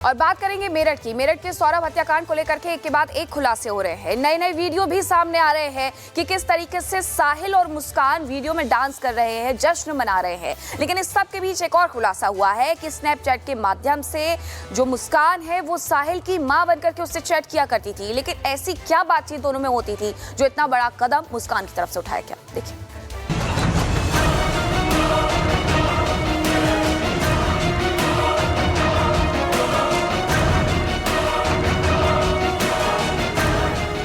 और बात करेंगे मेरठ की। मेरठ के सौरभ हत्याकांड को लेकर के एक के बाद एक खुलासे हो रहे हैं। नए नए वीडियो भी सामने आ रहे हैं कि किस तरीके से साहिल और मुस्कान वीडियो में डांस कर रहे हैं, जश्न मना रहे हैं। लेकिन इस सब के बीच एक और खुलासा हुआ है कि स्नैपचैट के माध्यम से जो मुस्कान है वो साहिल की मां बनकर के उससे चैट किया करती थी। लेकिन ऐसी क्या बातचीत दोनों में होती थी जो इतना बड़ा कदम मुस्कान की तरफ से उठाया गया, देखिए।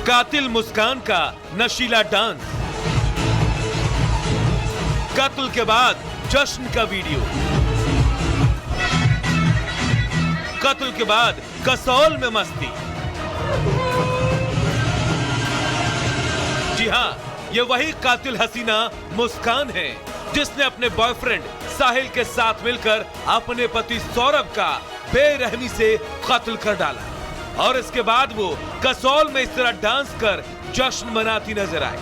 कातिल मुस्कान का नशीला डांस, कत्ल के बाद जश्न का वीडियो, कत्ल के बाद कसौल में मस्ती। जी हां, ये वही कातिल हसीना मुस्कान है जिसने अपने बॉयफ्रेंड साहिल के साथ मिलकर अपने पति सौरभ का बेरहमी से कत्ल कर डाला और इसके बाद वो कसौल में इस तरह डांस कर जश्न मनाती नजर आई।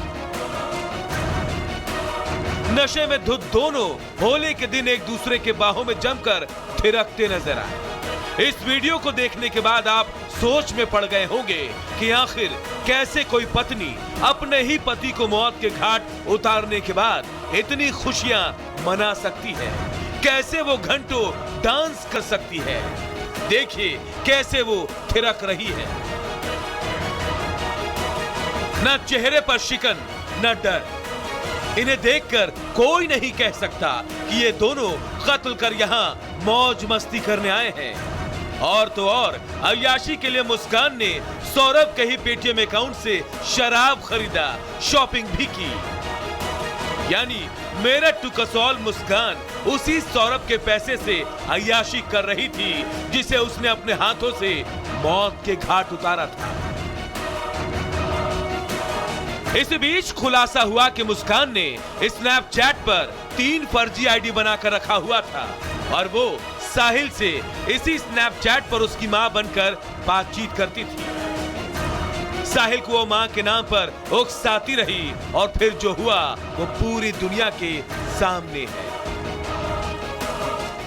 नशे में धुत दोनों होली के दिन एक दूसरे के बाहों में जमकर थिरकते नजर आए। इस वीडियो को देखने के बाद आप सोच में पड़ गए होंगे कि आखिर कैसे कोई पत्नी अपने ही पति को मौत के घाट उतारने के बाद इतनी खुशियां मना सकती है, कैसे वो घंटों डांस कर सकती है। देखिए कैसे वो थिरक रही है, न चेहरे पर शिकन न डर। इन्हें देखकर कोई नहीं कह सकता कि ये दोनों कत्ल कर यहाँ मौज मस्ती करने आए हैं। और तो और अय्याशी के लिए मुस्कान ने सौरभ के ही पेटीएम अकाउंट से शराब खरीदा, शॉपिंग भी की। यानी मेरठ टू कसौल मुस्कान उसी सौरभ के पैसे से अय्याशी कर रही थी जिसे उसने अपने हाथों से मौत के घाट उतारा था। इस बीच खुलासा हुआ कि मुस्कान ने स्नैपचैट पर 3 फर्जी आईडी बनाकर रखा हुआ था और वो साहिल से इसी स्नैपचैट पर उसकी मां बनकर बातचीत करती थी। साहिल को वो मां के नाम पर उकसाती रही और फिर जो हुआ वो पूरी दुनिया के सामने है।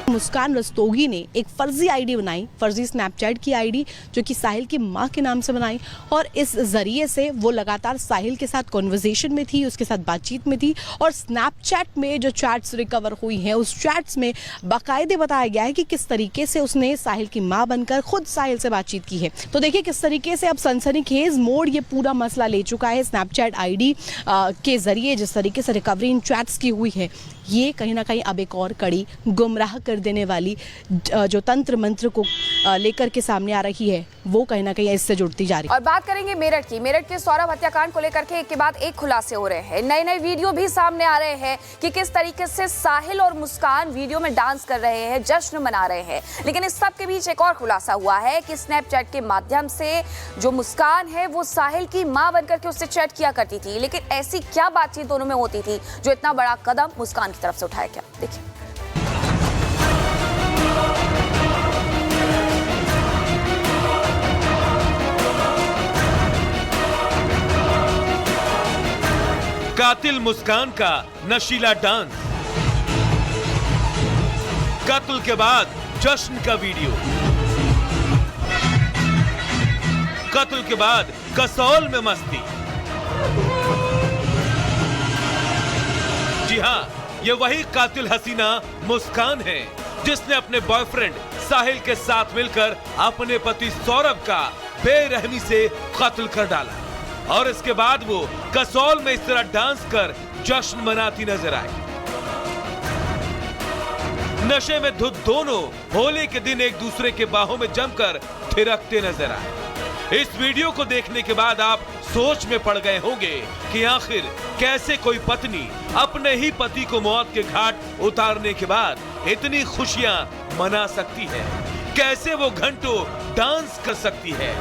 मुस्कान रस्तोगी ने एक फर्जी आईडी बनाई, फर्जी स्नैपचैट की आईडी जो कि साहिल की मां के नाम से बनाई और इस जरिए से वो लगातार साहिल के साथ कॉन्वर्सेशन में थी, उसके साथ बातचीत में थी और स्नैपचैट में जो चैट्स रिकवर हुई हैं उस चैट्स में बाकायदे बताया गया है कि किस तरीके से उसने साहिल की मां बनकर खुद साहिल से बातचीत की है। तो देखिए किस तरीके से अब सनसनीखेज मोड़ ये पूरा मसला ले चुका है। स्नैपचैट आईडी के जरिए जिस तरीके से रिकवरी इन चैट्स की हुई है, ये कहीं ना कहीं अब एक और कड़ी गुमराह कर देने वाली जो तंत्र मंत्र को लेकर के सामने आ रही है वो कहीं ना कहीं इससे जुड़ती जा रही है। और बात करेंगे मेरठ की। मेरठ के सौरभ हत्याकांड को लेकर के एक के बाद एक खुलासे हो रहे हैं। नए नए वीडियो भी सामने आ रहे हैं कि किस तरीके से साहिल और मुस्कान वीडियो में डांस कर रहे हैं, जश्न मना रहे हैं। लेकिन इस सब के बीच एक और खुलासा हुआ है कि स्नैपचैट के माध्यम से जो मुस्कान है वो साहिल की मां बनकर के उससे चैट किया करती थी। लेकिन ऐसी क्या बातचीत दोनों में होती थी जो इतना बड़ा कदम मुस्कान की तरफ से उठाया गया, देखिए। कातिल मुस्कान का नशीला डांस, कत्ल के बाद जश्न का वीडियो, कत्ल के बाद कसौल में मस्ती। जी हां, ये वही कातिल हसीना मुस्कान है जिसने अपने बॉयफ्रेंड साहिल के साथ मिलकर अपने पति सौरभ का बेरहमी से कत्ल कर डाला और इसके बाद वो कसौल में इस तरह डांस कर जश्न मनाती नजर आई। नशे में धुत दोनों होली के दिन एक दूसरे के बाहों में जमकर थिरकते नजर आए। इस वीडियो को देखने के बाद आप सोच में पड़ गए होंगे कि आखिर कैसे कोई पत्नी अपने ही पति को मौत के घाट उतारने के बाद इतनी खुशियां मना सकती है, कैसे वो घंटों डांस कर सकती है।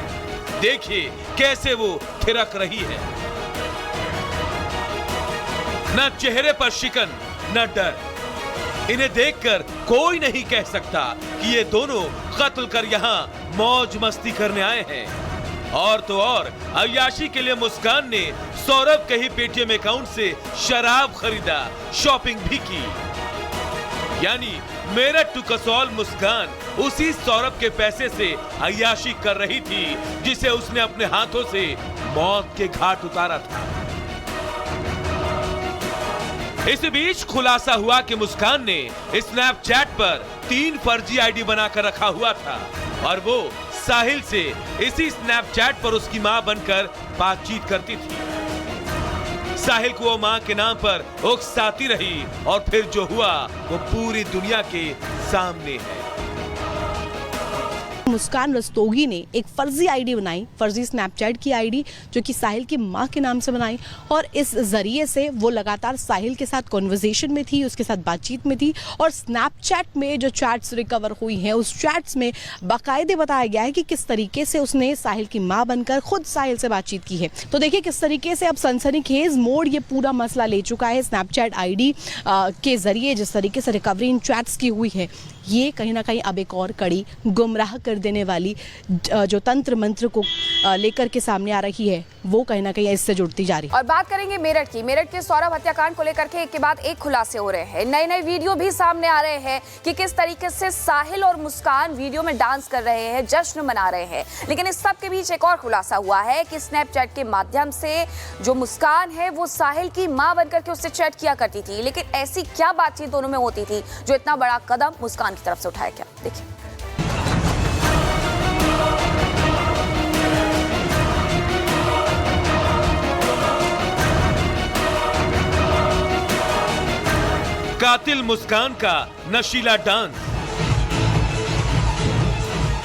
देखिए कैसे वो थिरक रही है, न चेहरे पर शिकन न डर। इन्हें देखकर कोई नहीं कह सकता कि ये दोनों कत्ल कर यहाँ मौज मस्ती करने आए हैं। और तो और अय्याशी के लिए मुस्कान ने सौरभ के ही पेटीएम अकाउंट से शराब खरीदा, शॉपिंग भी की। यानी मेरठ टू कसौल मुस्कान उसी सौरभ के पैसे से अय्याशी कर रही थी जिसे उसने अपने हाथों से मौत के घाट उतारा था। इस बीच खुलासा हुआ कि मुस्कान ने स्नैपचैट पर 3 फर्जी आईडी बनाकर रखा हुआ था और वो साहिल से इसी स्नैपचैट पर उसकी मां बनकर बातचीत करती थी। साहिल को वो मां के नाम पर उकसाती रही और फिर जो हुआ वो पूरी दुनिया के सामने है। मुस्कान रस्तोगी ने एक फर्जी आईडी बनाई, फर्जी स्नैपचैट की आईडी जो कि साहिल की मां के नाम से बनाई और इस जरिए से वो लगातार साहिल के साथ कॉन्वर्सेशन में थी, उसके साथ बातचीत में थी और स्नैपचैट में जो चैट्स रिकवर हुई हैं उस चैट्स में बाकायदे बताया गया है कि किस तरीके से उसने साहिल की मां बनकर खुद साहिल से बातचीत की है। तो देखिए किस तरीके से अब सनसनीखेज मोड़ ये पूरा मसला ले चुका है। स्नैपचैट आईडी के जरिए जिस तरीके से रिकवरी इन चैट्स की हुई है, ये कहीं ना कहीं अब एक और कड़ी गुमराह कर देने वाली जो तंत्र मंत्र को लेकर के सामने आ रही है वो कहीं ना कहीं इससे जुड़ती जा रही है। और बात करेंगे मेरठ की। मेरठ के सौरभ हत्याकांड को लेकर के एक के बाद एक खुलासे हो रहे हैं। नए नए वीडियो भी सामने आ रहे हैं कि किस तरीके से साहिल और मुस्कान वीडियो में डांस कर रहे हैं, जश्न मना रहे हैं। लेकिन इस सब के बीच एक और खुलासा हुआ है कि स्नैपचैट के माध्यम से जो मुस्कान है वो साहिल की मां बनकर के उससे चैट किया करती थी। लेकिन ऐसी क्या बातचीत दोनों में होती थी जो इतना बड़ा कदम मुस्कान की तरफ से उठाया गया? देखिए। कातिल मुस्कान का नशीला डांस,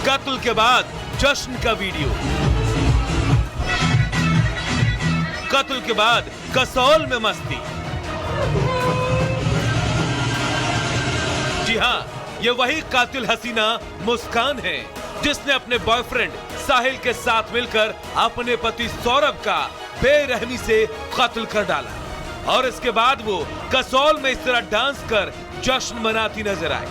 कत्ल के बाद जश्न का वीडियो, कत्ल के बाद कसौल में मस्ती। जी हां, ये वही कातिल हसीना मुस्कान है जिसने अपने बॉयफ्रेंड साहिल के साथ मिलकर अपने पति सौरभ का बेरहमी से कत्ल कर डाला और इसके बाद वो कसौल में इस तरह डांस कर जश्न मनाती नजर आई।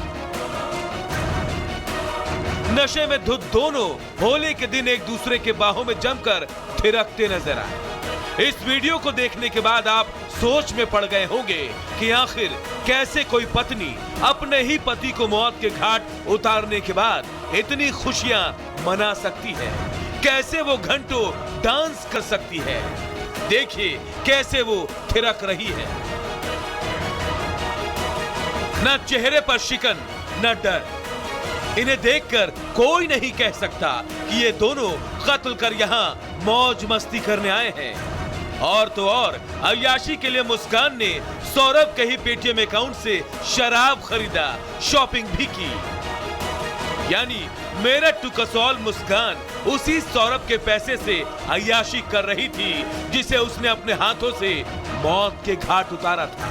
नशे में धुत दोनों होली के दिन एक दूसरे के बाहों में जमकर थिरकते नजर आए। इस वीडियो को देखने के बाद आप सोच में पड़ गए होंगे कि आखिर कैसे कोई पत्नी अपने ही पति को मौत के घाट उतारने के बाद इतनी खुशियां मना सकती है, कैसे वो घंटों डांस कर सकती है। देखिए कैसे वो थिरक रही है, न चेहरे पर शिकन न डर। इन्हें देखकर कोई नहीं कह सकता कि ये दोनों कत्ल कर यहाँ मौज मस्ती करने आए हैं। और तो और अय्याशी के लिए मुस्कान ने सौरभ के ही पेटीएम अकाउंट से शराब खरीदा, शॉपिंग भी की। यानी मेरठ टू कसौल मुस्कान उसी सौरभ के पैसे से अय्याशी कर रही थी जिसे उसने अपने हाथों से मौत के घाट उतारा था।